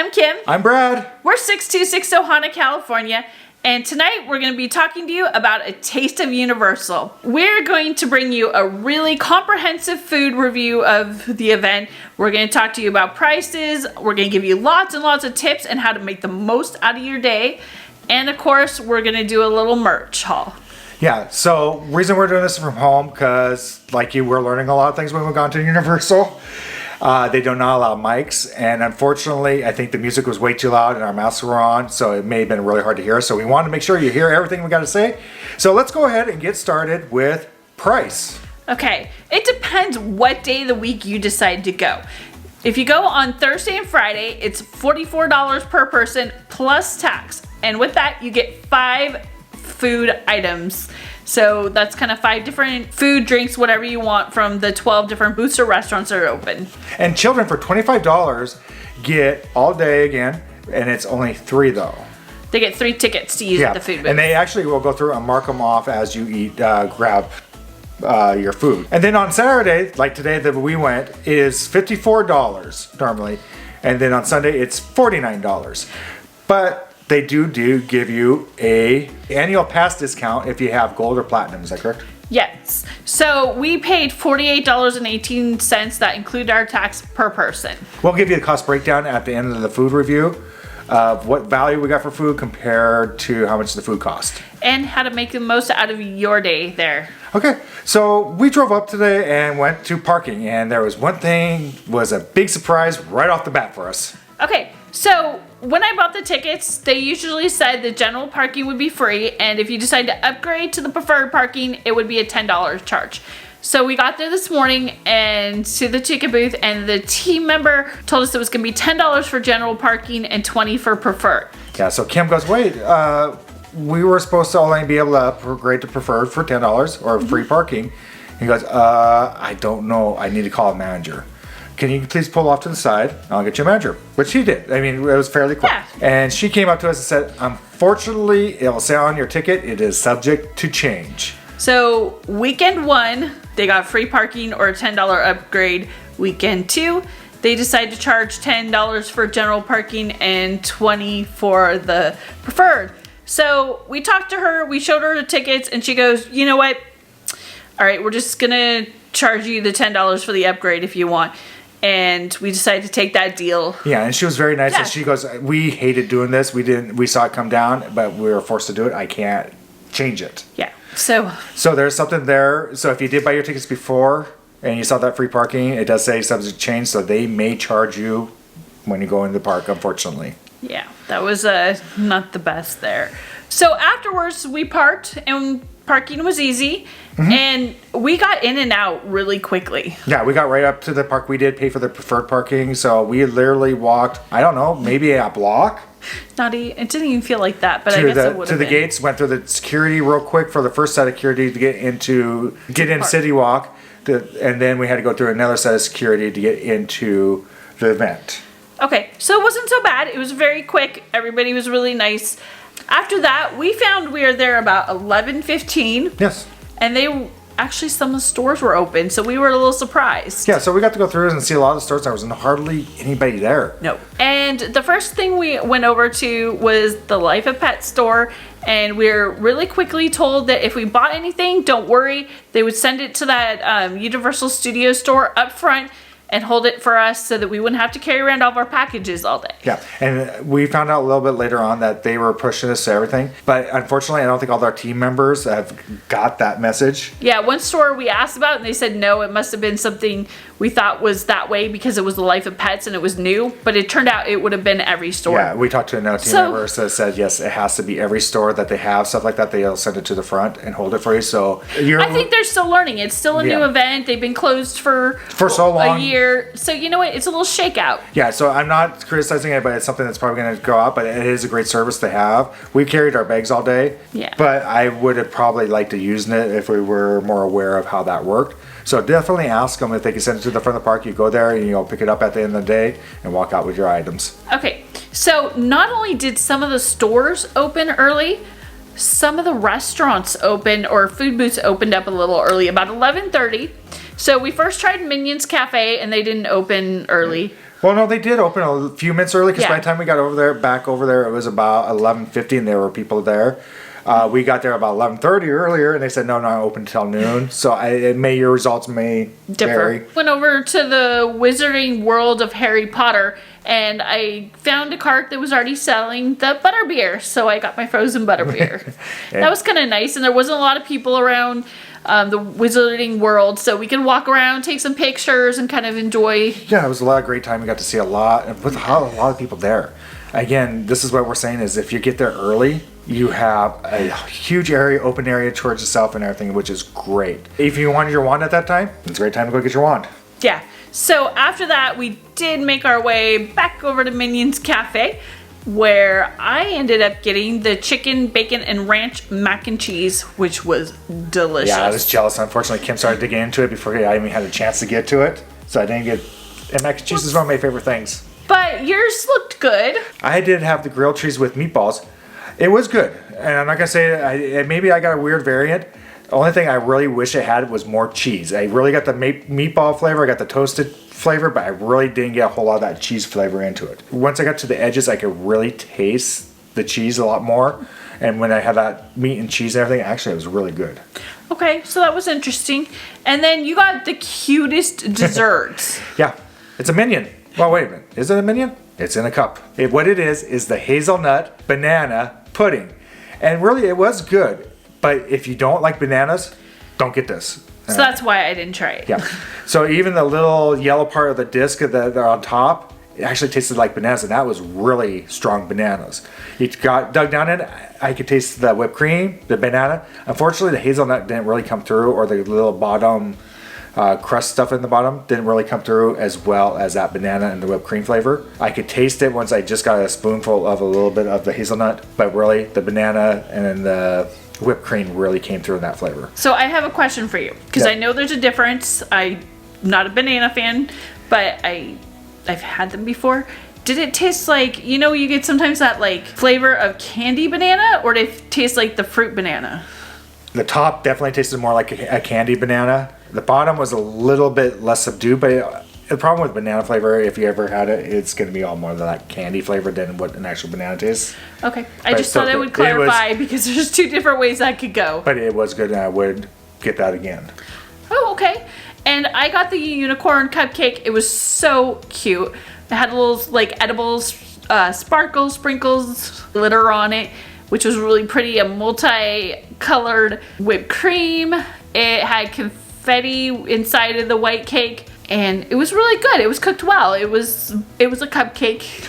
I'm Kim. I'm Brad. We're 626 Cochina, California, and tonight we're going to be talking to you about a taste of Universal. We're going to bring you a really comprehensive food review of the event. We're going to talk to you about prices. We're going to give you lots and lots of tips on how to make the most out of your day. And of course, we're going to do a little merch haul. Yeah, so reason we're doing this from home, because like you, we're learning a lot of things when we've gone to Universal. They do not allow mics, and unfortunately, I think the music was way too loud and our masks were on, so it may have been really hard to hear. So we wanted to make sure you hear everything we got to say. So let's go ahead and get started with price. Okay, it depends what day of the week you decide to go. If you go on Thursday and Friday, it's $44 per person plus tax. And with that, you get 5 food items. So that's kind of 5 different food, drinks, whatever you want from the 12 different booths or restaurants that are open. And children for $25 get all day again, and it's only 3 though. They get 3 tickets to use at the food booth. And they actually will go through and mark them off as you eat, grab your food. And then on Saturday, like today that we went, is $54 normally. And then on Sunday, it's $49. But they do give you a annual pass discount if you have gold or platinum. Is that correct? Yes. So we paid $48.18. That included our tax per person. We'll give you the cost breakdown at the end of the food review of what value we got for food compared to how much the food cost. And how to make the most out of your day there. Okay, so we drove up today and went to parking, and there was one thing was a big surprise right off the bat for us. Okay, so when I bought the tickets, they usually said the general parking would be free, and if you decide to upgrade to the preferred parking, it would be a $10 charge. So we got there this morning and to the ticket booth, and the team member told us it was going to be $10 for general parking and $20 for preferred. Yeah, so Kim goes, wait, we were supposed to only be able to upgrade to preferred for $10 or free parking. He goes, I don't know, I need to call a manager. Can you please pull off to the side? I'll get you a manager. Which he did. I mean, it was fairly quick. Yeah. And she came up to us and said, unfortunately, it will say on your ticket, it is subject to change. So weekend 1, they got free parking or a $10 upgrade. Weekend 2, they decided to charge $10 for general parking and $20 for the preferred. So we talked to her, we showed her the tickets, and she goes, you know what? All right, we're just gonna charge you the $10 for the upgrade if you want. And we decided to take that deal. Yeah, and she was very nice. Yeah. And she goes, we hated doing this. We saw it come down, but we were forced to do it. I can't change it. Yeah, so there's something there. So if you did buy your tickets before and you saw that free parking, it does say subject to change. So they may charge you when you go in the park, unfortunately. yeah, that was not the best there. So afterwards, we parked, and parking was easy. Mm-hmm. And we got in and out really quickly. Yeah, we got right up to the park. We did pay for the preferred parking, so we literally walked, I don't know, maybe a block. It didn't even feel like that, but I guess it would have to the been. gates, went through the security real quick for the first set of security to get in City Walk, and then we had to go through another set of security to get into the event. Okay, so it wasn't so bad. It was very quick. Everybody was really nice. After that, we found we were there about 11:15. Yes. And some of the stores were open, so we were a little surprised. Yeah, so we got to go through and see a lot of the stores. There was hardly anybody there. No. And the first thing we went over to was the Life of Pet store, and we were really quickly told that if we bought anything, don't worry. They would send it to that Universal Studios store up front and hold it for us so that we wouldn't have to carry around all of our packages all day. Yeah, and we found out a little bit later on that they were pushing us to everything. But unfortunately, I don't think all our team members have got that message. Yeah, one store we asked about, and they said no, it must have been something we thought was that way because it was the Life of Pets and it was new. But it turned out it would have been every store. Yeah, we talked to another team member that said, yes, it has to be every store that they have, stuff like that. They'll send it to the front and hold it for you. So I think they're still learning. It's still a new event. They've been closed for so long. A year. So you know what? It's a little shakeout. Yeah, so I'm not criticizing it, but it's something that's probably going to go out. But it is a great service to have. We carried our bags all day. Yeah. But I would have probably liked to use it if we were more aware of how that worked. So definitely ask them if they can send it to the front of the park. You go there and pick it up at the end of the day and walk out with your items. Okay, so not only did some of the stores open early, some of the restaurants opened, or food booths opened up a little early, about 11:30. So we first tried Minion's Cafe, and they didn't open early. Well, no, they did open a few minutes early because Yeah. by the time we got back over there, it was about 11:50 and there were people there. We got there about 11:30 earlier and they said, no, not open until noon. So your results may vary. Went over to the Wizarding World of Harry Potter and I found a cart that was already selling the butterbeer. So I got my frozen butterbeer. Yeah. That was kind of nice and there wasn't a lot of people around the Wizarding World, so we could walk around, take some pictures, and kind of enjoy. Yeah, it was a lot of great time. We got to see a lot of people there. Again, this is what we're saying is if you get there early, you have a huge open area towards yourself and everything, which is great. If you wanted your wand at that time, it's a great time to go get your wand. Yeah. So after that, we did make our way back over to Minion's Cafe, where I ended up getting the chicken, bacon, and ranch mac and cheese, which was delicious. Yeah, I was jealous. Unfortunately, Kim started digging into it before I even had a chance to get to it. So I didn't get... And mac and cheese is one of my favorite things. But yours looked good. I did have the grilled cheese with meatballs. It was good. And I'm not going to say... maybe I got a weird variant. The only thing I really wish it had was more cheese. I really got the meatball flavor. I got the toasted flavor, but I really didn't get a whole lot of that cheese flavor into it. Once I got to the edges, I could really taste the cheese a lot more. And when I had that meat and cheese and everything, actually it was really good. Okay, so that was interesting. And then you got the cutest desserts. Yeah, it's a Minion. Well, wait a minute. Is it a Minion? It's in a cup. What it is the hazelnut banana pudding. And really, it was good. But if you don't like bananas, don't get this. So that's why I didn't try it. Yeah. So even the little yellow part of the disc that are on top, it actually tasted like bananas, and that was really strong bananas. It got dug down in. I could taste the whipped cream, the banana. Unfortunately, the hazelnut didn't really come through, or the little bottom crust stuff in the bottom didn't really come through as well as that banana and the whipped cream flavor. I could taste it once I just got a spoonful of a little bit of the hazelnut, but really the banana and then the whipped cream really came through in that flavor. So I have a question for you, because Yeah. I know there's a difference. I'm not a banana fan, but I've had them before. Did it taste like, you know, you get sometimes that like flavor of candy banana, or did it taste like the fruit banana? The top definitely tasted more like a candy banana. The bottom was a little bit less subdued, but the problem with banana flavor, if you ever had it, it's going to be all more like candy flavor than what an actual banana tastes. Okay, I But just still thought I good. would It clarify because there's two different ways that could go. But it was good, and I would get that again. Oh, okay. And I got the unicorn cupcake. It was so cute. It had little like edibles, sparkles, sprinkles, glitter on it, which was really pretty. A multi-colored whipped cream. It had confetti inside of the white cake, and it was really good. It was cooked well. It was a cupcake.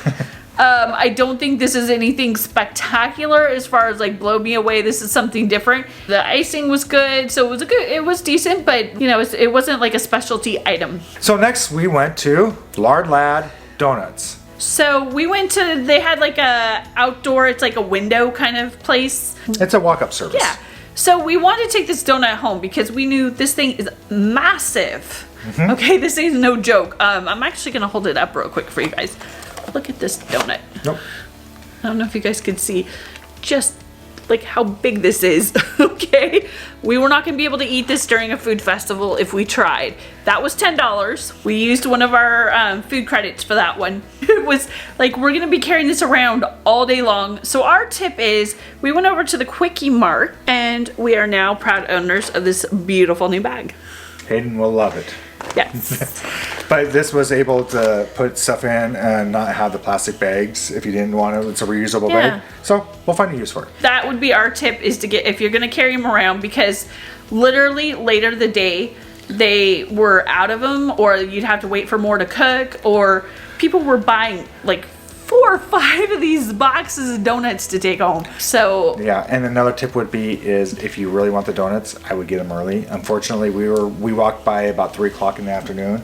I don't think this is anything spectacular as far as like blow me away. This is something different. The icing was good, so it was decent, but you know, it wasn't like a specialty item. So next we went to Lard Lad Donuts. So we went to, they had like a outdoor, it's like a window kind of place. It's a walk-up service. Yeah. So we wanted to take this donut home because we knew this thing is massive. Mm-hmm. Okay, this thing is no joke. I'm actually gonna hold it up real quick for you guys. Look at this donut. Nope. I don't know if you guys can see just like how big this is. Okay, we were not gonna be able to eat this during a food festival if we tried. That was $10. We used one of our food credits for that one. It was like, we're gonna be carrying this around all day long. So our tip is, we went over to the Quickie Mart and we are now proud owners of this beautiful new bag. Hayden will love it. Yes. But this was able to put stuff in and not have the plastic bags if you didn't want it. It's a reusable Yeah. bag. So we'll find a use for it. That would be our tip, is to get, if you're gonna carry them around, because literally later the day they were out of them, or you'd have to wait for more to cook, or people were buying like 4 or 5 of these boxes of donuts to take home. So Yeah, and another tip would be is if you really want the donuts, I would get them early. Unfortunately, we walked by about 3 o'clock in the afternoon,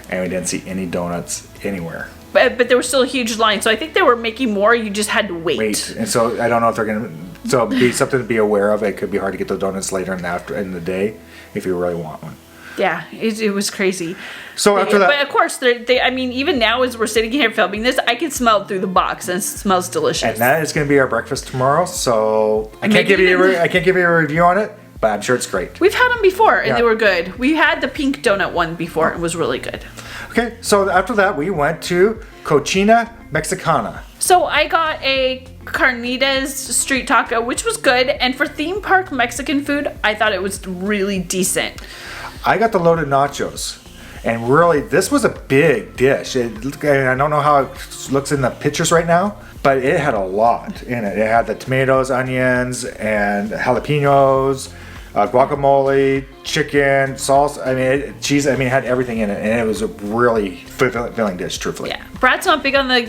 and we didn't see any donuts anywhere. but there was still a huge line, so I think they were making more. You just had to wait. And so I don't know if they're gonna. So it'd be something to be aware of. It could be hard to get the donuts later in the day if you really want one. Yeah, it was crazy. So after that, But of course, I mean, even now as we're sitting here filming this, I can smell it through the box, and it smells delicious. and that is going to be our breakfast tomorrow. So I can't Maybe give you even- I can't give you a review on it, but I'm sure it's great. We've had them before, and Yeah. they were good. We had the pink donut one before, and it was really good. Okay, so after that, we went to Cochina Mexicana. So I got a carnitas street taco, which was good. And for theme park Mexican food, I thought it was really decent. I got the loaded nachos. And really, this was a big dish. I don't know how it looks in the pictures right now, but it had a lot in it. It had the tomatoes, onions, and jalapenos, guacamole, chicken, salsa. I mean, cheese. I mean, it had everything in it, and it was a really filling dish, truthfully. Yeah, Brad's not big on the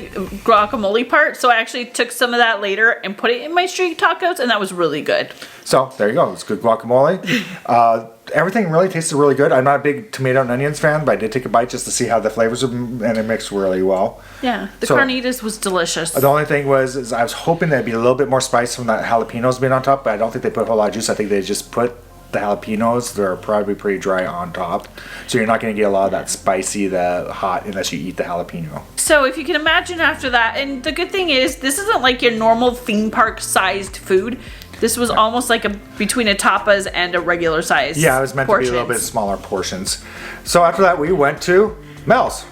guacamole part, so I actually took some of that later and put it in my street tacos, and that was really good. So there you go. It's good guacamole. Everything really tasted really good. I'm not a big tomato and onions fan, but I did take a bite just to see how the flavors would, and it mixed really well. Yeah, the carnitas was delicious. The only thing is I was hoping there'd be a little bit more spice from that jalapenos being on top, but I don't think they put a whole lot of juice. I think they just put the jalapenos. They're probably pretty dry on top, so you're not going to get a lot of that spicy, the hot, unless you eat the jalapeno. So if you can imagine after that, and the good thing is this isn't like your normal theme park sized food. This was almost like between a tapas and a regular size. Yeah, it was meant to be a little bit smaller portions. So after that, we went to Mel's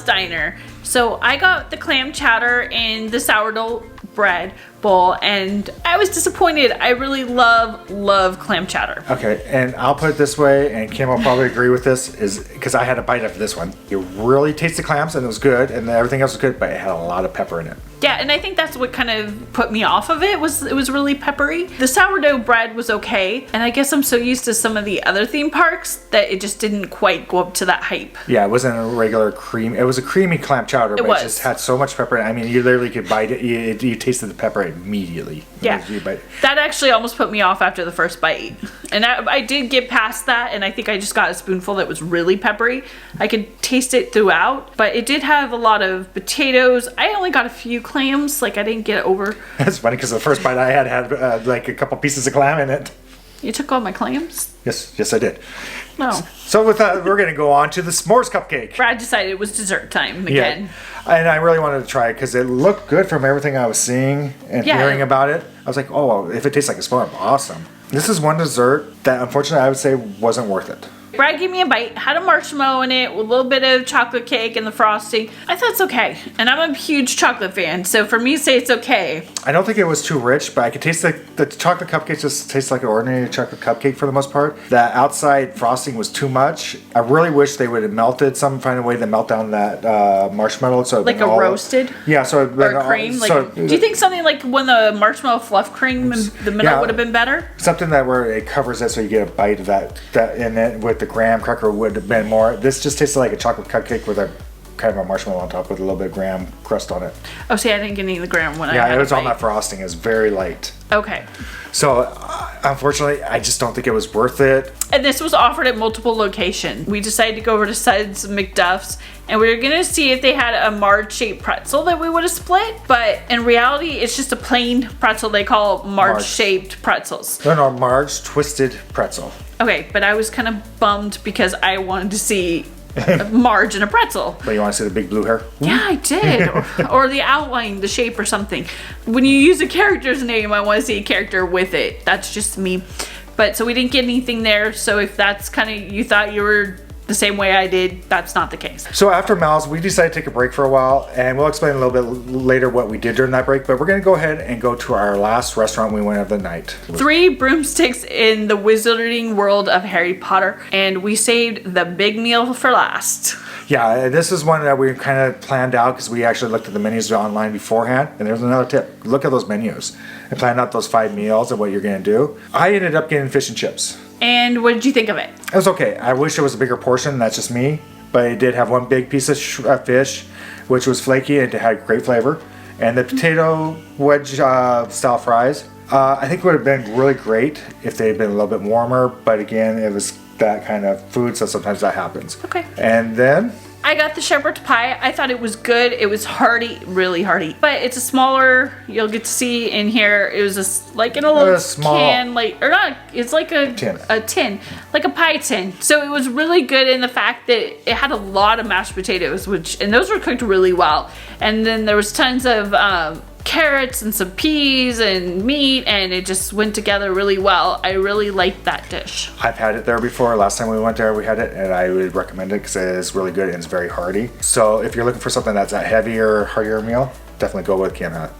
Diner. So I got the clam chowder and the sourdough bread bowl, and I was disappointed. I really love clam chowder. Okay, and I'll put it this way, and Kim will probably agree with this, is because I had a bite after this one. You really taste the clams, and it was good, and everything else was good, but it had a lot of pepper in it. Yeah, and I think that's what kind of put me off of it, it was really peppery. The sourdough bread was okay, and I guess I'm so used to some of the other theme parks that it just didn't quite go up to that hype. Yeah, it wasn't a regular cream. It was a creamy clam chowder, but it just had so much pepper in it. I mean, you literally could bite it. You tasted the pepper immediately. Yeah, that actually almost put me off after the first bite. And I did get past that, and I think I just got a spoonful that was really peppery. I could taste it throughout, but it did have a lot of potatoes. I only got a few clams, like I didn't get over. That's funny because the first bite I had like a couple pieces of clam in it. You took all my clams? Yes, I did. No. So with that, we're going to go on to the s'mores cupcake. Brad decided it was dessert time again. Yeah. And I really wanted to try it because it looked good from everything I was seeing and hearing about it. I was like, oh, if it tastes like a s'more, awesome. This is one dessert that unfortunately I would say wasn't worth it. Brad gave me a bite, had a marshmallow in it with a little bit of chocolate cake and the frosting. I thought it's okay. And I'm a huge chocolate fan, so for me to say it's okay. I don't think it was too rich, but I could taste the chocolate cupcake just tastes like an ordinary chocolate cupcake for the most part. The outside frosting was too much. I really wish they would have melted find a way to melt down that marshmallow. So like a roasted? Yeah, so or cream? Do you think something like when the marshmallow fluff cream in the middle would have been better? Something that where it covers it so you get a bite of that in it with the graham cracker would have been more. This just tasted like a chocolate cupcake with a kind of a marshmallow on top with a little bit of graham crust on it. Oh, see, I didn't get any of the graham when I had it was on that frosting. It was very light. Okay. So, unfortunately, I just don't think it was worth it. And this was offered at multiple locations. We decided to go over to Suds McDuff's, and we were going to see if they had a Marge-shaped pretzel that we would have split. But in reality, it's just a plain pretzel they call Marge-shaped pretzels. No, Marge Twisted Pretzel. Okay, but I was kind of bummed because I wanted to see Marge in a pretzel. But you want to see the big blue hair? Yeah, I did. or the outline, the shape or something. When you use a character's name, I want to see a character with it. That's just me. But so we didn't get anything there. So if that's kind of, you thought you were the same way I did, that's not the case. So after Mal's, we decided to take a break for a while, and we'll explain a little bit later what we did during that break, but we're going to go ahead and go to our last restaurant we went of the night. 3 broomsticks in the wizarding world of Harry Potter, and we saved the big meal for last. Yeah, this is one that we kind of planned out because we actually looked at the menus online beforehand, and there's another tip. Look at those menus and plan out those 5 meals and what you're going to do. I ended up getting fish and chips. And what did you think of it? It was okay. I wish it was a bigger portion. That's just me. But it did have one big piece of fish, which was flaky and it had great flavor. And the potato wedge style fries, I think would have been really great if they had been a little bit warmer. But again, it was that kind of food, so sometimes that happens. Okay. And then I got the shepherd's pie. I thought it was good. It was hearty, really hearty. But it's a smaller, you'll get to see in here, it was like in a little can, like, or not, it's like a tin, like a pie tin. So it was really good in the fact that it had a lot of mashed potatoes, and those were cooked really well. And then there was tons of carrots and some peas and meat, and it just went together really well. I really liked that dish. I've had it there before. Last time we went there, we had it, and I would recommend it because it is really good and it's very hearty. So if you're looking for something that's a heavier, heartier meal, definitely go with Kim had.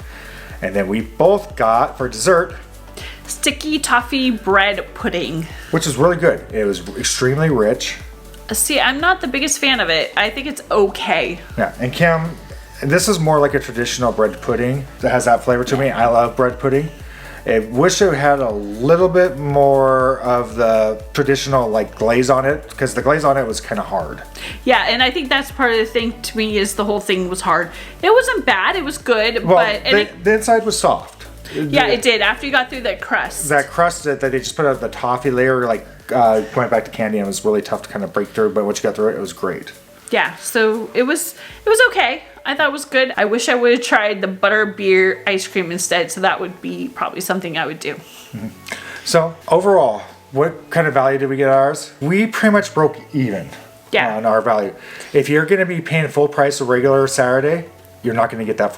And then we both got, for dessert, Sticky toffee bread pudding. which is really good. It was extremely rich. See, I'm not the biggest fan of it. I think it's okay. Yeah, and Kim, this is more like a traditional bread pudding that has that flavor to me. I love bread pudding. I wish it had a little bit more of the traditional like glaze on it, because the glaze on it was kind of hard. Yeah, and I think that's part of the thing to me is the whole thing was hard. It wasn't bad, it was good, Well, but the inside was soft. yeah, it did. After you got through that crust. That crust that they just put on the toffee layer, like going back to candy, and it was really tough to kind of break through. But once you got through it, it was great. Yeah, so it was okay. I thought it was good. I wish I would have tried the butter beer ice cream instead. So that would be probably something I would do. Mm-hmm. So overall, what kind of value did we get ours? We pretty much broke even on our value. If you're going to be paying full price a regular Saturday, you're not going to get that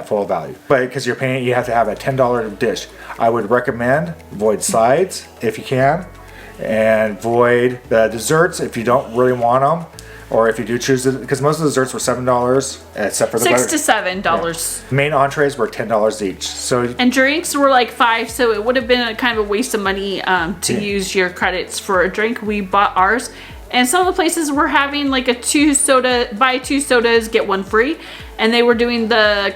full value. But because you're paying, you have to have a $10 dish. I would recommend avoid sides if you can, and avoid the desserts if you don't really want them, or if you do choose it, because most of the desserts were $7, except for the $6 to $7. Yeah. Main entrees were $10 each. So and drinks were like $5, so it would have been a kind of a waste of money to use your credits for a drink. We bought ours. And some of the places were having like buy 2 sodas, get 1 free. And they were doing the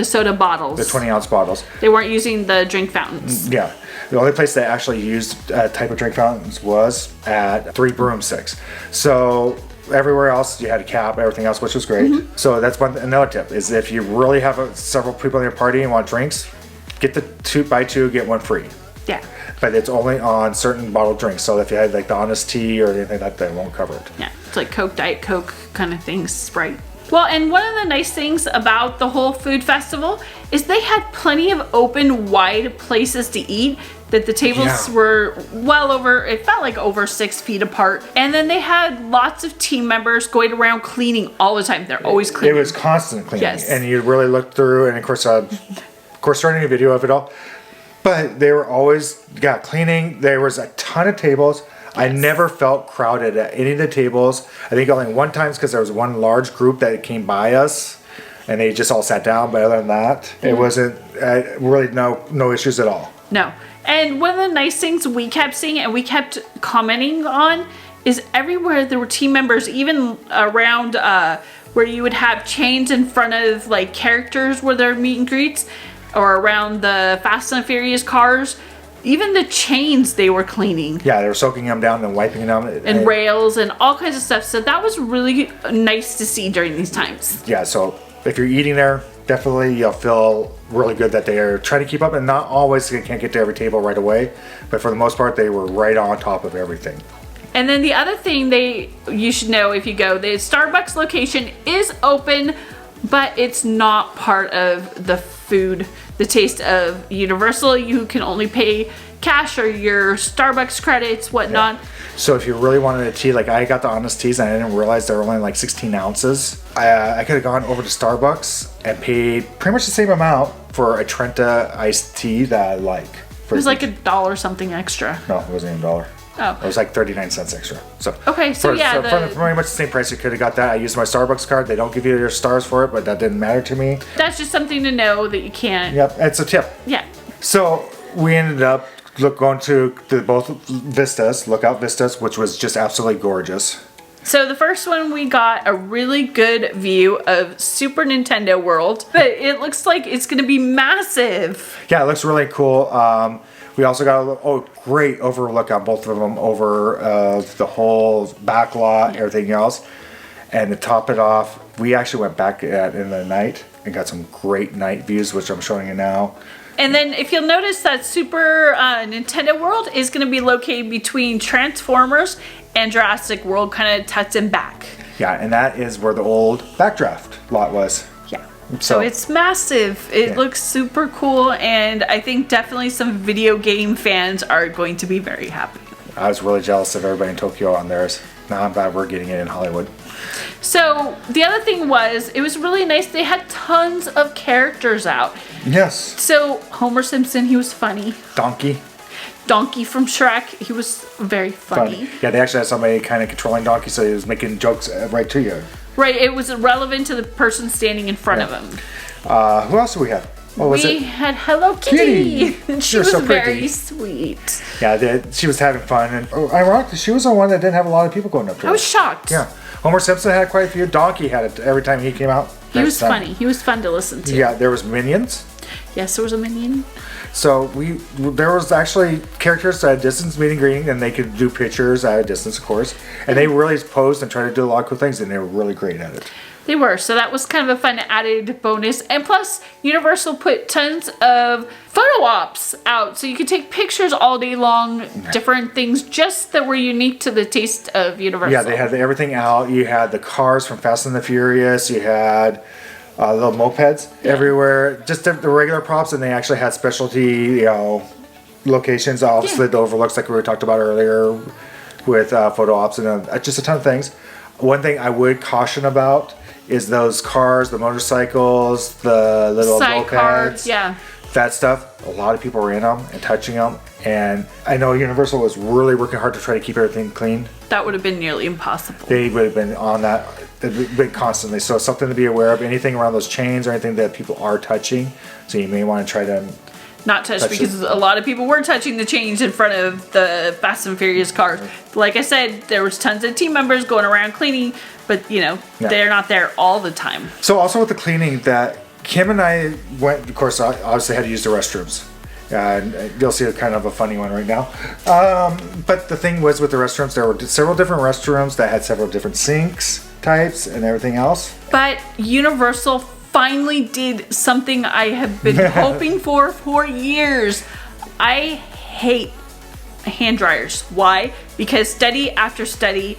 soda bottles. The 20-ounce bottles. They weren't using the drink fountains. Yeah. The only place that actually used type of drink fountains was at 3 Broomsticks. So everywhere else you had a cap, everything else, which was great. Mm-hmm. So that's another tip, is if you really have several people in your party and want drinks, get the buy 2, get 1 free. Yeah. But it's only on certain bottled drinks. So if you had like the Honest Tea or anything like that, it won't cover it. Yeah, it's like Coke, Diet Coke kind of things, Sprite. Well, and one of the nice things about the whole food festival is they had plenty of open, wide places to eat. That the tables were it felt like over 6 feet apart. And then they had lots of team members going around cleaning all the time. They're always cleaning. It was constant cleaning. Yes. And you really looked through, and of course starting a video of it all. But they were always cleaning. There was a ton of tables. Yes. I never felt crowded at any of the tables. I think only one time because there was one large group that came by us, and they just all sat down. But other than that, it wasn't really no issues at all. No. And one of the nice things we kept seeing and we kept commenting on is everywhere there were team members, even around where you would have chains in front of like characters where they're meet and greets, or around the Fast and Furious cars. Even the chains they were cleaning. Yeah, they were soaking them down and wiping them. And rails and all kinds of stuff. So that was really nice to see during these times. Yeah, so if you're eating there, definitely you'll feel really good that they are trying to keep up, and not always they can't get to every table right away. But for the most part, they were right on top of everything. And then the other thing you should know if you go, the Starbucks location is open, but it's not part of the taste of Universal. You can only pay cash or your Starbucks credits, whatnot. Yeah. So if you really wanted a tea, like I got the Honest Teas and I didn't realize they were only like 16 ounces. I could have gone over to Starbucks and paid pretty much the same amount for a Trenta iced tea that I like. It was like $1 something extra. No, it wasn't even $1. Oh. It was like 39 cents extra. So okay, so for pretty much the same price, you could have got that. I used my Starbucks card. They don't give you your stars for it, but that didn't matter to me. That's just something to know that you can't. Yep, it's a tip. Yeah. So we ended up going to both Vistas, Lookout Vistas, which was just absolutely gorgeous. So the first one, we got a really good view of Super Nintendo World, but it looks like it's going to be massive. Yeah, it looks really cool. We also got a great overlook on both of them over the whole back lot, everything else. And to top it off, we actually went back in the night and got some great night views, which I'm showing you now. And then if you'll notice that Super Nintendo World is going to be located between Transformers and Jurassic World, kind of tucked in back. Yeah, and that is where the old Backdraft lot was. Yeah. So it's massive. It looks super cool, and I think definitely some video game fans are going to be very happy. I was really jealous of everybody in Tokyo on theirs. Now I'm glad we're getting it in Hollywood. So the other thing was, it was really nice. They had tons of characters out. Yes. So Homer Simpson, he was funny. Donkey from Shrek, he was very funny. Yeah, they actually had somebody kind of controlling Donkey, so he was making jokes right to you. Right, it was relevant to the person standing in front of him. Who else do we have? What was we it? had Hello Kitty. And she was so very sweet. Yeah, she was having fun. And ironically, she was the one that didn't have a lot of people going up to her. I was shocked. Yeah. Homer Simpson had quite a few. Donkey had it every time he came out. He was funny. He was fun to listen to. Yeah, there was Minions. Yes, there was a Minion. So there was actually characters at a distance meet and greeting, and they could do pictures at a distance, of course. And they really posed and tried to do a lot of cool things, and they were really great at it. They were. So that was kind of a fun added bonus. And plus, Universal put tons of photo ops out. So you could take pictures all day long, different things just that were unique to the taste of Universal. Yeah, they had everything out. You had the cars from Fast and the Furious. You had little mopeds everywhere. Just the regular props, and they actually had specialty, locations off slid overlooks like we talked about earlier with photo ops and just a ton of things. One thing I would caution about is those cars, the motorcycles, the little mopeds, that stuff. A lot of people were in them and touching them, and I know Universal was really working hard to try to keep everything clean. That would have been nearly impossible. They would have been on that. They've been constantly. So something to be aware of. Anything around those chains or anything that people are touching. So you may want to try to not touch because a lot of people were touching the chains in front of the Fast and Furious cars. Like I said, there was tons of team members going around cleaning, but they're not there all the time. So also with the cleaning, that Kim and I went. Of course, I obviously had to use the restrooms. And you'll see a kind of a funny one right now. But the thing was with the restrooms, there were several different restrooms that had several different sinks types and everything else. But Universal finally did something I have been hoping for years. I hate hand dryers. Why? Because study after study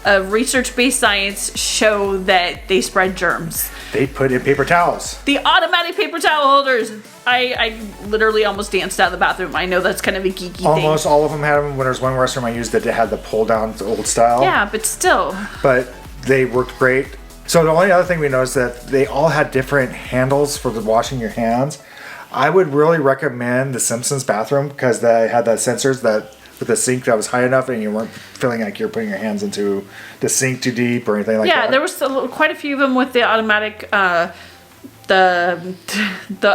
of research-based science show that they spread germs. They put in paper towels. The automatic paper towel holders. I literally almost danced out of the bathroom. I know that's kind of a geeky thing. Almost all of them had them. When there was one restroom I used that had the pull-down old style. Yeah, but still. But they worked great. So the only other thing we noticed that they all had different handles for the washing your hands. I would really recommend the Simpsons bathroom because they had the sensors that with the sink that was high enough and you weren't feeling like you're putting your hands into the sink too deep or anything like that. Yeah, there was quite a few of them with the automatic, the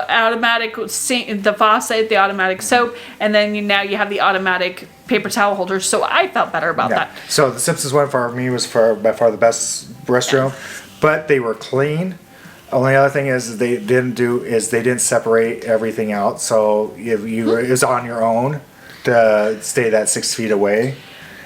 automatic sink, the faucet, the automatic soap, and then now you have the automatic paper towel holders. So I felt better about that. So the Simpsons one for me was by far the best restroom, but they were clean. Only other thing is they didn't separate everything out, so it was on your own to stay that 6 feet away.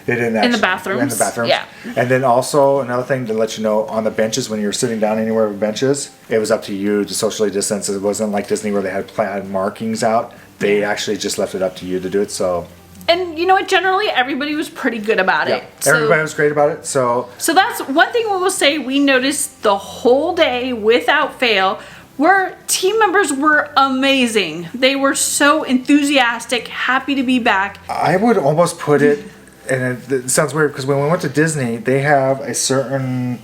They didn't actually, in the bathrooms. Yeah. And then also another thing to let you know, on the benches when you're sitting down anywhere with benches, it was up to you to socially distance. It wasn't like Disney where they had planned markings out. They actually just left it up to you to do it. So. And you know what? Generally, everybody was pretty good about it. So, everybody was great about it. So that's one thing we will say we noticed the whole day without fail. Where team members were amazing. They were so enthusiastic, happy to be back. I would almost put it, and it sounds weird because when we went to Disney, they have a certain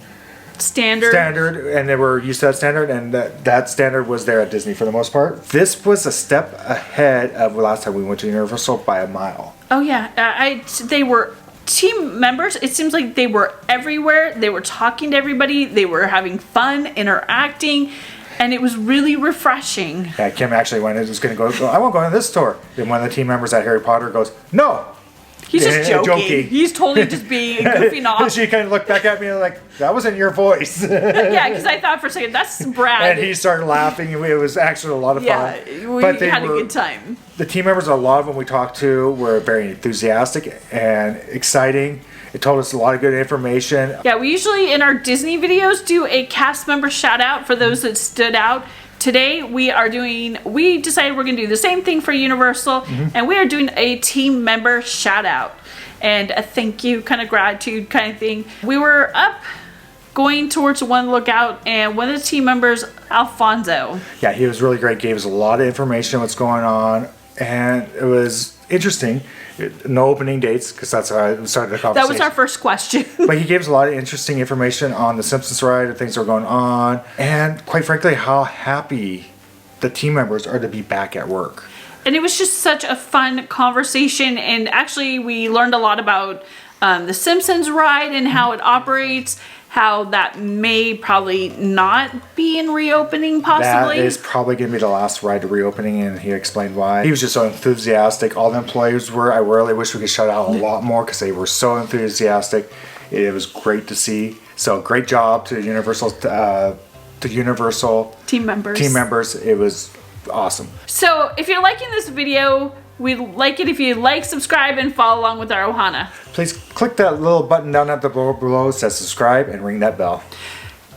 standard, and they were used to that standard, and that standard was there at Disney for the most part. This was a step ahead of the last time we went to Universal by a mile. Oh yeah, they were team members. It seems like they were everywhere. They were talking to everybody. They were having fun, interacting. And it was really refreshing. Yeah, Kim actually went and was going to go, I won't go into this store. Then one of the team members at Harry Potter goes, no. He's just joking. He's totally just being goofing off. She kind of looked back at me and like, that wasn't your voice. Yeah, because I thought for a second, that's Brad. And he started laughing. And it was actually a lot of fun. Yeah, we had a good time. The team members, a lot of them we talked to, were very enthusiastic and exciting. It told us a lot of good information. Yeah, we usually in our Disney videos do a cast member shout out for those that stood out. Today we decided we're going to do the same thing for Universal, and we are doing a team member shout out and a thank you kind of gratitude kind of thing. We were up going towards one lookout, and one of the team members, Alfonso. Yeah, he was really great, gave us a lot of information what's going on, and it was interesting. No opening dates, because that's how I started the conversation. That was our first question. But he gave us a lot of interesting information on the Simpsons Ride and things that were going on. And quite frankly, how happy the team members are to be back at work. And it was just such a fun conversation. And actually, we learned a lot about the Simpsons Ride and how it operates. How that may probably not be in reopening, possibly. That is probably going to be the last ride to reopening, and he explained why. He was just so enthusiastic. All the employees were. I really wish we could shout out a lot more because they were so enthusiastic. It was great to see. So great job to Universal Team members. It was awesome. So if you're liking this video, we'd like it if you like, subscribe, and follow along with our Ohana. Please click that little button down at the below that says subscribe and ring that bell.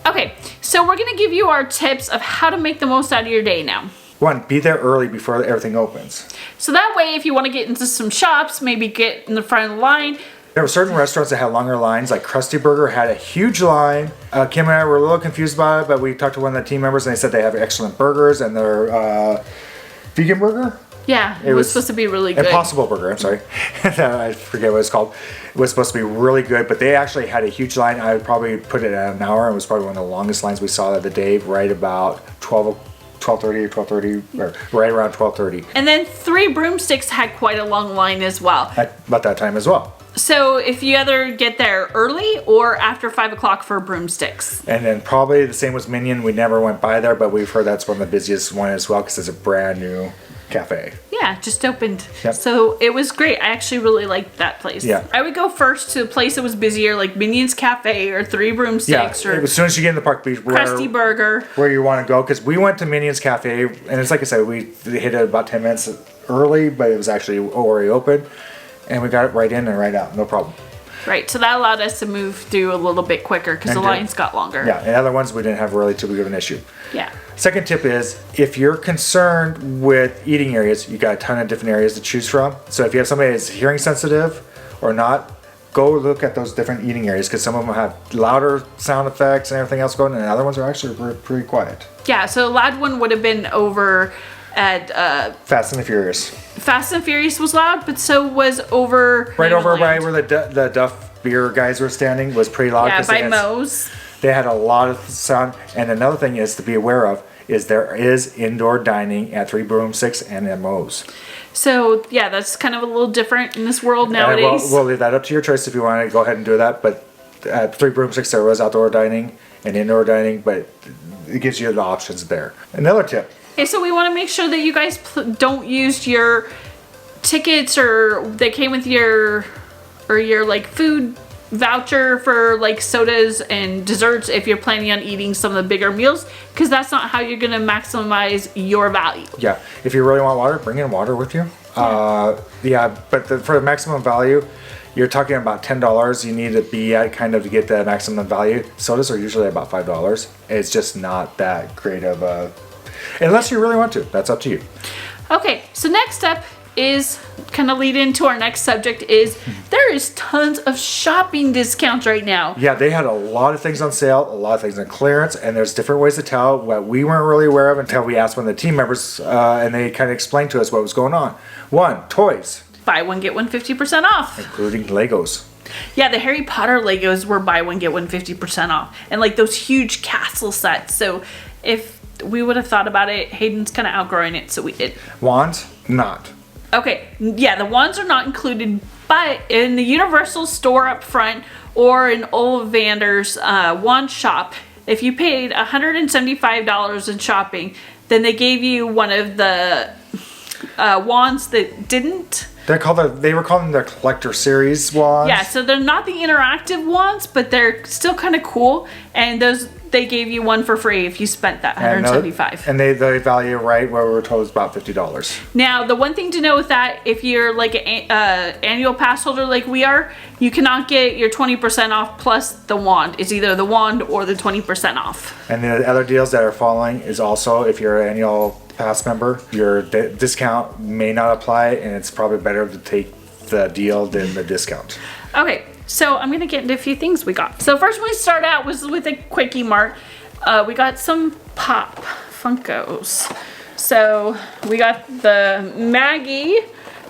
Okay, so we're gonna give you our tips of how to make the most out of your day now. 1, be there early before everything opens. So that way, if you want to get into some shops, maybe get in the front of the line. There were certain restaurants that had longer lines, like Krusty Burger had a huge line. Kim and I were a little confused about it, but we talked to one of the team members and they said they have excellent burgers and their vegan burger. Yeah, it was supposed to be really good. Impossible Burger, I'm sorry. I forget what it's called. It was supposed to be really good, but they actually had a huge line. I would probably put it at an hour. It was probably one of the longest lines we saw of the day, right about 12:30 or 12:30, or right around 12:30. And then 3 Broomsticks had quite a long line as well. At about that time as well. So if you either get there early or after 5 o'clock for Broomsticks. And then probably the same with Minion. We never went by there, but we've heard that's one of the busiest one as well because it's a brand new cafe. Yeah, just opened. Yep. So it was great. I actually really liked that place. Yeah. I would go first to a place that was busier, like Minion's Cafe or 3 Broomsticks or as soon as you get in the park, Krusty Burger. Where you want to go, because we went to Minion's Cafe, and it's like I said, we hit it about 10 minutes early, but it was actually already open, and we got it right in and right out, no problem. Right, so that allowed us to move through a little bit quicker because the lines got longer. Yeah, and other ones we didn't have really too big of an issue. Yeah. Second tip is, if you're concerned with eating areas, you got a ton of different areas to choose from. So if you have somebody that's hearing sensitive or not, go look at those different eating areas because some of them have louder sound effects and everything else going, and other ones are actually pretty quiet. Yeah, so the loud one would have been over at Fast and the Furious. Fast and Furious was loud, but so was over right over by where the Duff beer guys were standing was pretty loud. Yeah, by Moe's. They had a lot of sound. And another thing is to be aware of is there is indoor dining at 3 Broomsticks and at Moe's. So yeah, that's kind of a little different in this world nowadays. We'll leave that up to your choice if you want to go ahead and do that. But at 3 Broomsticks there was outdoor dining and indoor dining, but it gives you the options there. Another tip. Okay, so we want to make sure that you guys don't use your tickets or they came with your like food voucher for like sodas and desserts if you're planning on eating some of the bigger meals, because that's not how you're going to maximize your value. Yeah, if you really want water, bring in water with you. But for the maximum value, you're talking about $10 you need to be at kind of to get that maximum value. Sodas are usually about $5. It's just not that great of a, unless you really want to. That's up to you. Okay, so next up is kind of lead into our next subject is there is tons of shopping discounts right now. Yeah, they had a lot of things on sale, a lot of things on clearance, and there's different ways to tell what we weren't really aware of until we asked one of the team members, and they kind of explained to us what was going on. 1, toys. Buy one, get one 50% off. Including Legos. Yeah, the Harry Potter Legos were buy one, get one 50% off. And like those huge castle sets. So if we would have thought about it, Hayden's kind of outgrowing it, so we did. Wands, not. Okay, yeah, the wands are not included, but in the Universal store up front or in Ollivander's wand shop, if you paid $175 in shopping, then they gave you one of the wands that didn't. They were calling them the collector series wands. Yeah, so they're not the interactive wands, but they're still kind of cool, and those they gave you one for free if you spent that $175. And they value right where we were told is about $50. Now, the one thing to know with that, if you're like an annual pass holder like we are, you cannot get your 20% off plus the wand. It's either the wand or the 20% off. And the other deals that are following is also if you're an annual pass member, your discount may not apply, and it's probably better to take the deal than the discount. Okay. So I'm going to get into a few things we got. So first we start out was with a Quickie Mart. We got some Pop Funkos. So we got the Maggie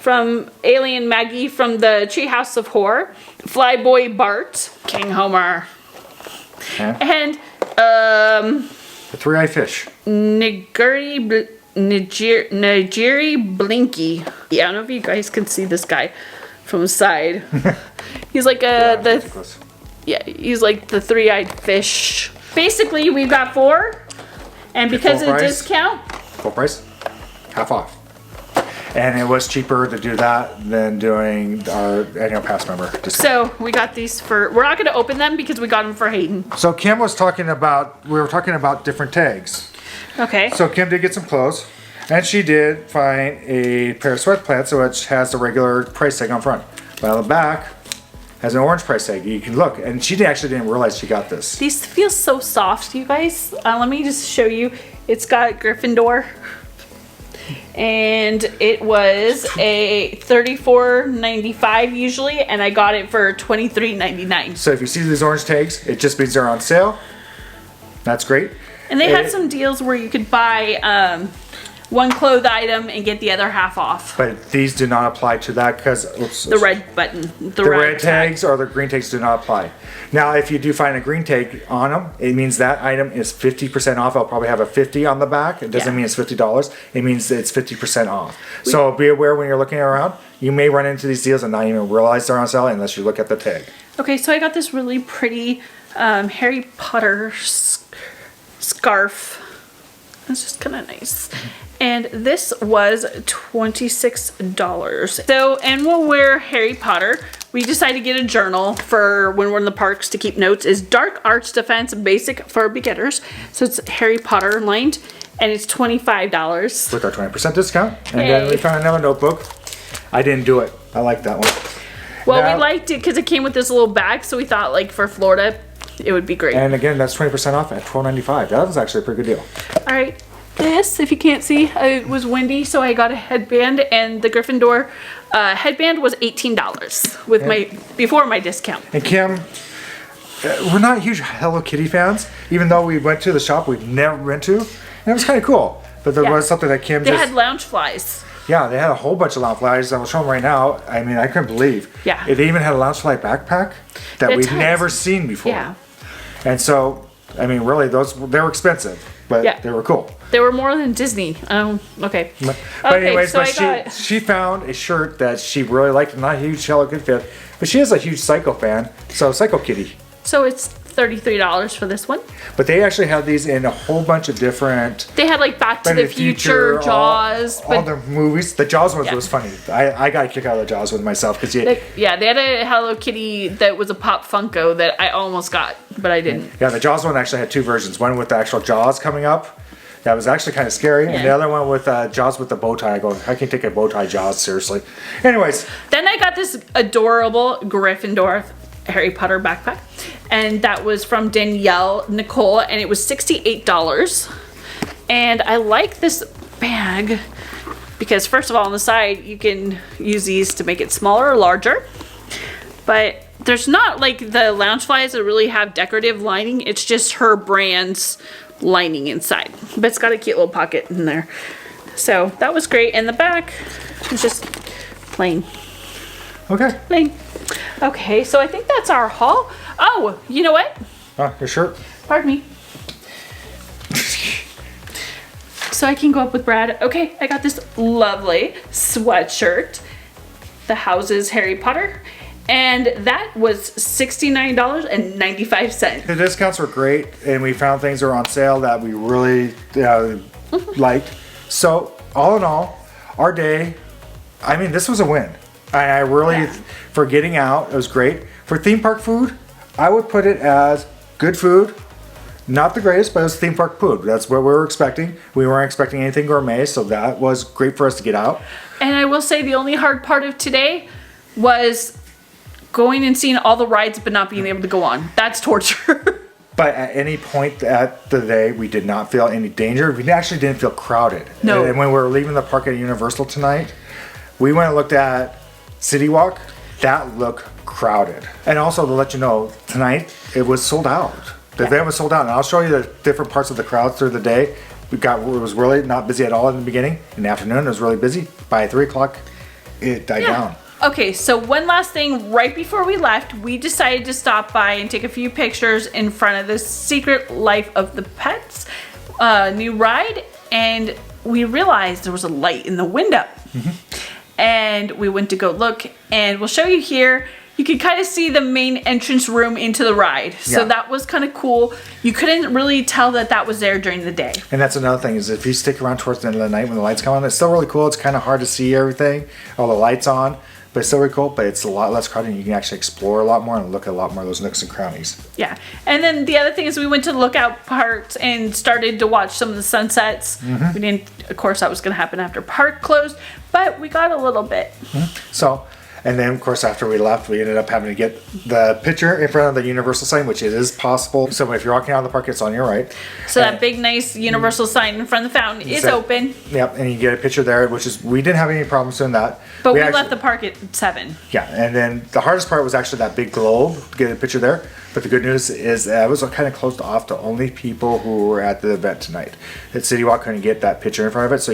from Alien Maggie from the Treehouse of Horror, Flyboy Bart, King Homer, and the three-eyed fish. Nigiri Blinky. Yeah, I don't know if you guys can see this guy from the side. He's like he's like the three-eyed fish. Basically, we've got 4, and because of the discount, full price, half off. And it was cheaper to do that than doing our annual pass member discount. So we got these we're not going to open them because we got them for Hayden. So Kim was talking about, we were talking about different tags. Okay. So Kim did get some clothes, and she did find a pair of sweatpants, which has the regular price tag on front. But on the back, has an orange price tag. You can look, and she actually didn't realize she got this. These feel so soft, you guys. Let me just show you. It's got Gryffindor. And it was a $34.95 usually, and I got it for $23.99. So if you see these orange tags, it just means they're on sale. That's great. And they had some deals where you could buy one clothes item and get the other half off. But these do not apply to that because the red button, the red tags or the green tags do not apply. Now, if you do find a green tag on them, it means that item is 50% off. I'll probably have a 50 on the back. It doesn't mean it's $50. It means it's 50% off. So be aware when you're looking around. You may run into these deals and not even realize they're on sale unless you look at the tag. Okay, so I got this really pretty Harry Potter scarf. It's just kind of nice. And this was $26. So, and we'll wear Harry Potter. We decided to get a journal for when we're in the parks to keep notes. It's Dark Arts Defense Basic for Beginners. So it's Harry Potter lined, and it's $25. With our 20% discount. And then we found another notebook. I didn't do it. I like that one. Well, we liked it because it came with this little bag, so we thought like for Florida, it would be great. And again, that's 20% off at $12.95. That was actually a pretty good deal. All right. This, if you can't see, it was windy, so I got a headband, and the Gryffindor headband was $18 with before my discount. And Kim, we're not huge Hello Kitty fans, even though we went to the shop we've never been to, and it was kind of cool. But there was something that Kim They had lounge flies. Yeah, they had a whole bunch of lounge flies. I'll show them right now. I mean, I couldn't believe. Yeah. They even had a lounge fly backpack that we've never seen before. Yeah. And so, I mean, really, they were expensive, but they were cool. They were more than Disney. Okay. But anyways, she found a shirt that she really liked. Not a huge Hello Kitty fan, but she is a huge Psycho fan. So Psycho Kitty. So it's $33 for this one. But they actually have these in a whole bunch of different. They had like Back to the Future, Jaws. All the movies. The Jaws one was funny. I got a kick out of the Jaws one myself because they had a Hello Kitty that was a pop Funko that I almost got, but I didn't. Yeah, the Jaws one actually had 2 versions. One with the actual Jaws coming up. That was actually kind of scary. And the other one with Jaws with the bow tie. I go, I can't take a bow tie Jaws seriously. Anyways. Then I got this adorable Gryffindor Harry Potter backpack. And that was from Danielle Nicole. And it was $68. And I like this bag because first of all, on the side, you can use these to make it smaller or larger. But there's not like the lounge flies that really have decorative lining. It's just her brand's lining inside, but it's got a cute little pocket in there. So that was great. And the back is just plain. Okay. Plain. Okay, so I think that's our haul. Oh, you know what? Your shirt. Pardon me. So I can go up with Brad. Okay, I got this lovely sweatshirt. The houses Harry Potter. And that was $69.95. The discounts were great, and we found things that were on sale that we really liked. So, all in all, our day, I mean, this was a win. I really, for getting out, it was great. For theme park food, I would put it as good food. Not the greatest, but it was theme park food. That's what we were expecting. We weren't expecting anything gourmet, so that was great for us to get out. And I will say the only hard part of today was going and seeing all the rides but not being able to go on. That's torture. But at any point at the day, we did not feel any danger. We actually didn't feel crowded. No. And when we were leaving the park at Universal tonight, we went and looked at City Walk. That looked crowded. And also to let you know, tonight it was sold out. The event was sold out. And I'll show you the different parts of the crowds through the day. It was really not busy at all in the beginning. In the afternoon, it was really busy. By 3 o'clock, it died down. Okay, so one last thing, right before we left, we decided to stop by and take a few pictures in front of the Secret Life of the Pets new ride, and we realized there was a light in the window. And we went to go look, and we'll show you here. You can kind of see the main entrance room into the ride. So that was kind of cool. You couldn't really tell that was there during the day. And that's another thing, is if you stick around towards the end of the night when the lights come on, it's still really cool. It's kind of hard to see everything, all the lights on. But it's still really cool, but it's a lot less crowded and you can actually explore a lot more and look at a lot more of those nooks and crannies. Yeah. And then the other thing is we went to lookout parks and started to watch some of the sunsets. We didn't, of course, that was going to happen after park closed, but we got a little bit. So, and then of course after we left, we ended up having to get the picture in front of the Universal sign, which it is possible. So if you're walking out of the park, it's on your right. So that big, nice Universal sign in front of the fountain is open. Yep, and you get a picture there, which is, we didn't have any problems doing that. But we left the park at 7. Yeah, and then the hardest part was actually that big globe, get a picture there. But the good news is that it was kind of closed off to only people who were at the event tonight. At City Walk couldn't get that picture in front of it, so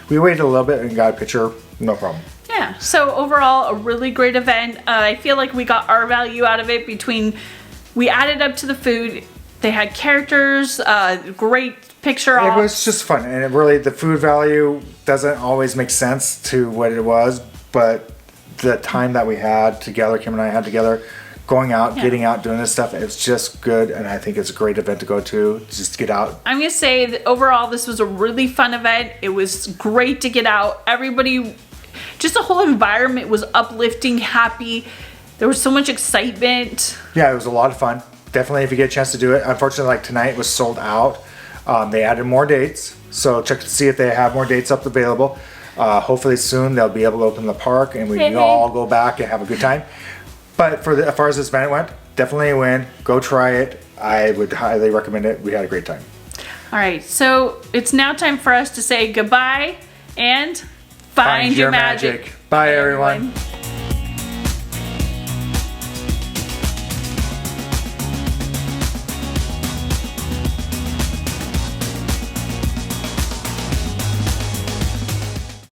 we waited a little bit and got a picture, no problem. Yeah, so overall, a really great event. I feel like we got our value out of it we added up to the food. They had characters, great picture off. It was just fun, and the food value doesn't always make sense to what it was, but the time that we had together, Kim and I had together, going out, getting out, doing this stuff, it's just good, and I think it's a great event to go to, just to get out. I'm going to say that overall, this was a really fun event. It was great to get out. Everybody, just the whole environment was uplifting, happy. There was so much excitement. Yeah, it was a lot of fun. Definitely, if you get a chance to do it. Unfortunately, like tonight was sold out. They added more dates, so check to see if they have more dates up available. Hopefully soon they'll be able to open the park and we can all go back and have a good time. But as far as this event went, definitely a win. Go try it. I would highly recommend it. We had a great time. All right, so it's now time for us to say goodbye and find your magic. Bye, everyone.